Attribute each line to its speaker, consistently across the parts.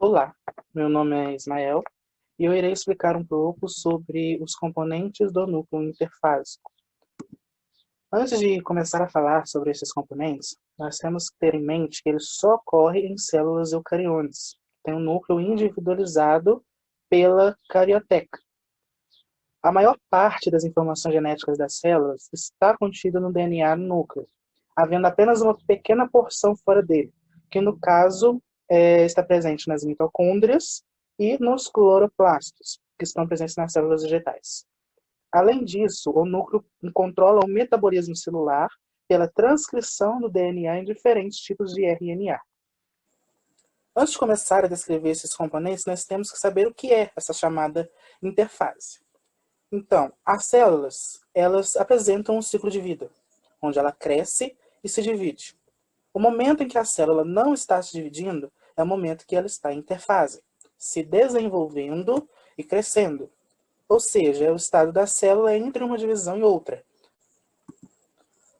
Speaker 1: Olá, meu nome é Ismael e eu irei explicar um pouco sobre os componentes do núcleo interfásico. Antes de começar a falar sobre esses componentes, nós temos que ter em mente que ele só ocorre em células eucariontes, que têm um núcleo individualizado pela carioteca. A maior parte das informações genéticas das células está contida no DNA no núcleo, havendo apenas uma pequena porção fora dele, que no caso está presente nas mitocôndrias e nos cloroplastos, que estão presentes nas células vegetais. Além disso, o núcleo controla o metabolismo celular pela transcrição do DNA em diferentes tipos de RNA. Antes de começar a descrever esses componentes, nós temos que saber o que é essa chamada interfase. Então, as células, elas apresentam um ciclo de vida, onde ela cresce e se divide. O momento em que a célula não está se dividindo é o momento que ela está em interfase, se desenvolvendo e crescendo. Ou seja, é o estado da célula entre uma divisão e outra.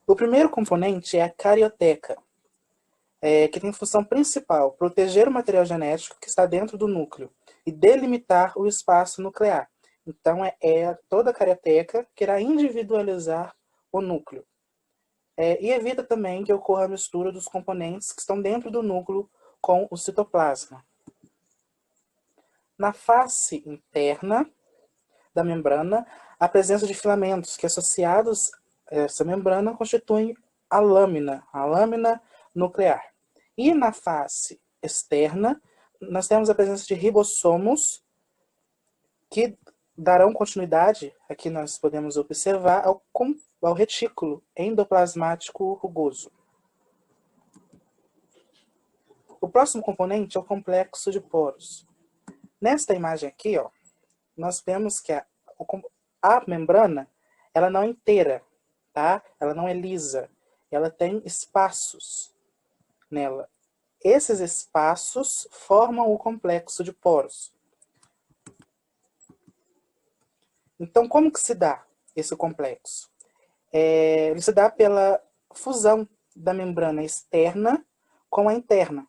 Speaker 1: O primeiro componente é a carioteca, que tem função principal proteger o material genético que está dentro do núcleo e delimitar o espaço nuclear. Então, toda a carioteca que irá individualizar o núcleo. E evita também que ocorra a mistura dos componentes que estão dentro do núcleo com o citoplasma. Na face interna da membrana, a presença de filamentos que, associados a essa membrana, constituem a lâmina nuclear. E na face externa, nós temos a presença de ribossomos que darão continuidade, aqui nós podemos observar, ao retículo endoplasmático rugoso. O próximo componente é o complexo de poros. Nesta imagem aqui, nós vemos que a membrana ela não é inteira, tá? Ela não é lisa, ela tem espaços nela. Esses espaços formam o complexo de poros. Então, como que se dá esse complexo? Ele se dá pela fusão da membrana externa com a interna.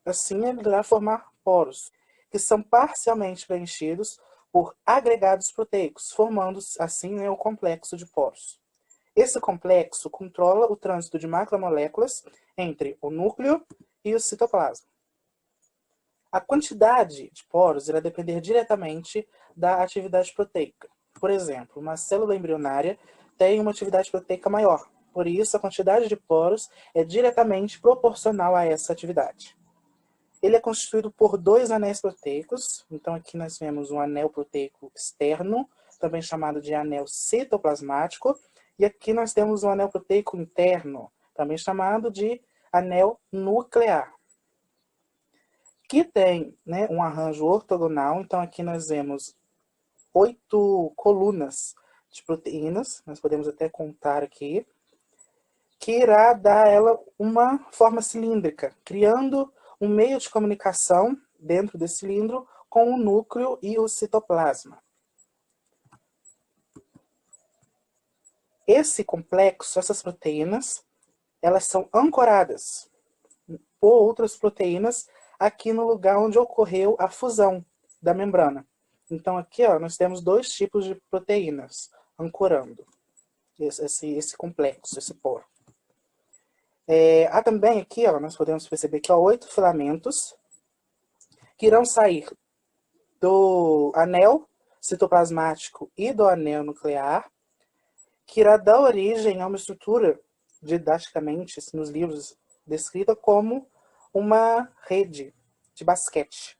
Speaker 1: Assim, ele irá formar poros, que são parcialmente preenchidos por agregados proteicos, formando assim o complexo de poros. Esse complexo controla o trânsito de macromoléculas entre o núcleo e o citoplasma. A quantidade de poros irá depender diretamente da atividade proteica. Por exemplo, uma célula embrionária tem uma atividade proteica maior, por isso a quantidade de poros é diretamente proporcional a essa atividade. Ele é constituído por dois anéis proteicos, então aqui nós vemos um anel proteico externo, também chamado de anel citoplasmático, e aqui nós temos um anel proteico interno, também chamado de anel nuclear, que tem um arranjo ortogonal. Então aqui nós vemos 8 colunas de proteínas, nós podemos até contar aqui, que irá dar a ela uma forma cilíndrica, criando um meio de comunicação dentro desse cilindro com o núcleo e o citoplasma. Esse complexo, essas proteínas, elas são ancoradas por outras proteínas aqui no lugar onde ocorreu a fusão da membrana. Então aqui nós temos dois tipos de proteínas ancorando esse complexo, esse poro. Há também aqui, nós podemos perceber que há 8 filamentos que irão sair do anel citoplasmático e do anel nuclear, que irá dar origem a uma estrutura, didaticamente, nos livros, descrita como uma rede de basquete.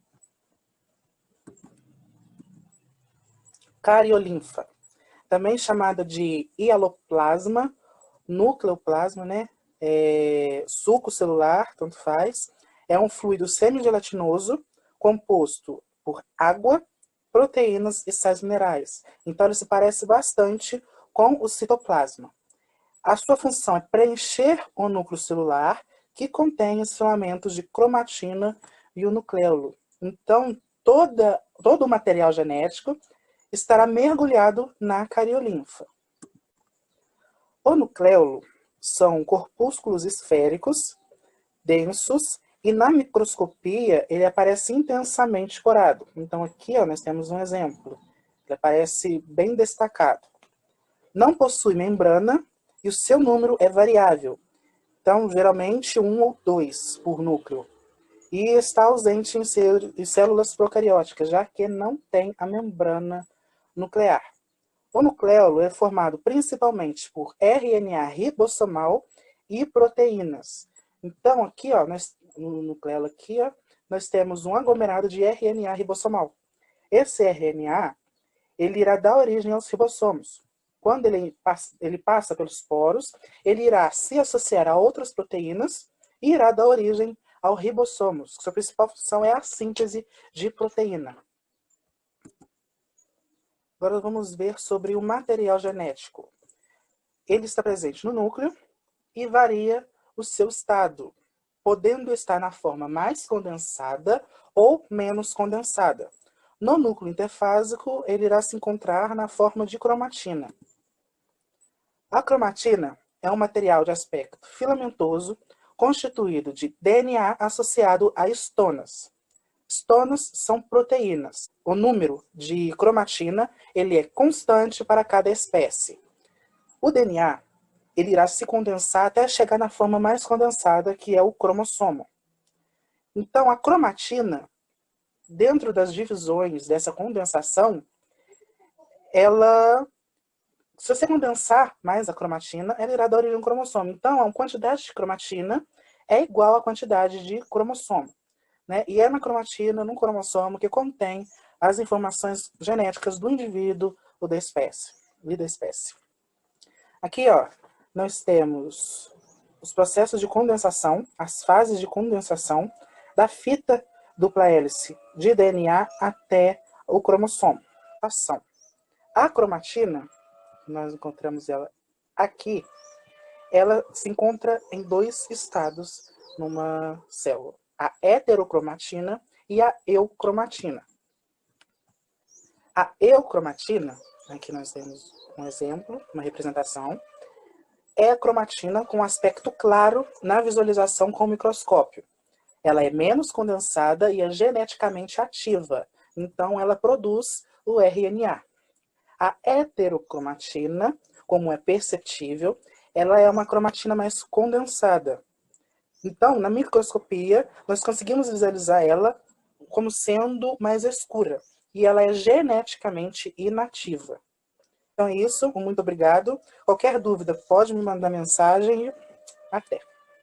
Speaker 1: Cariolinfa, também chamada de hialoplasma, nucleoplasma, suco celular, tanto faz, é um fluido semigelatinoso composto por água, proteínas e sais minerais. Então ele se parece bastante com o citoplasma. A sua função é preencher o núcleo celular, que contém os filamentos de cromatina e o nucleolo. Então todo o material genético estará mergulhado na cariolinfa. O nucleolo são corpúsculos esféricos, densos E na microscopia, ele aparece intensamente corado. Então aqui, ó, nós temos um exemplo. Ele aparece bem destacado. Não possui membrana e o seu número é variável. Então, geralmente, 1 ou 2 por núcleo. E está ausente em células procarióticas, já que não tem a membrana nuclear. O nucleolo é formado principalmente por RNA ribossomal e proteínas. Então, aqui, ó, no nucleolo aqui, ó, nós temos um aglomerado de RNA ribossomal. Esse RNA, ele irá dar origem aos ribossomos. Quando ele passa pelos poros, ele irá se associar a outras proteínas e irá dar origem aos ribossomos. Sua principal função é a síntese de proteína. Agora vamos ver sobre o material genético. Ele está presente no núcleo e varia o seu estado, podendo estar na forma mais condensada ou menos condensada. No núcleo interfásico, ele irá se encontrar na forma de cromatina. A cromatina é um material de aspecto filamentoso constituído de DNA associado a estonas. Estonas são proteínas. O número de cromatina ele é constante para cada espécie. O DNA ele irá se condensar até chegar na forma mais condensada, que é o cromossomo. Então, a cromatina, dentro das divisões dessa condensação, se você condensar mais a cromatina, ela irá dar origem a um cromossomo. Então, a quantidade de cromatina é igual à quantidade de cromossomo. Né? E é na cromatina, num cromossomo, que contém as informações genéticas do indivíduo ou da espécie. Aqui, ó, nós temos os processos de condensação, as fases de condensação da fita dupla hélice de DNA até o cromossomo. A cromatina, nós encontramos ela aqui, ela se encontra em dois estados numa célula. A heterocromatina e a eucromatina. A eucromatina, aqui nós temos um exemplo, uma representação, é a cromatina com aspecto claro na visualização com o microscópio. Ela é menos condensada e é geneticamente ativa, então ela produz o RNA. A heterocromatina, como é perceptível, ela é uma cromatina mais condensada. Então, na microscopia, nós conseguimos visualizar ela como sendo mais escura. E ela é geneticamente inativa. Então é isso, muito obrigado. Qualquer dúvida, pode me mandar mensagem. Até!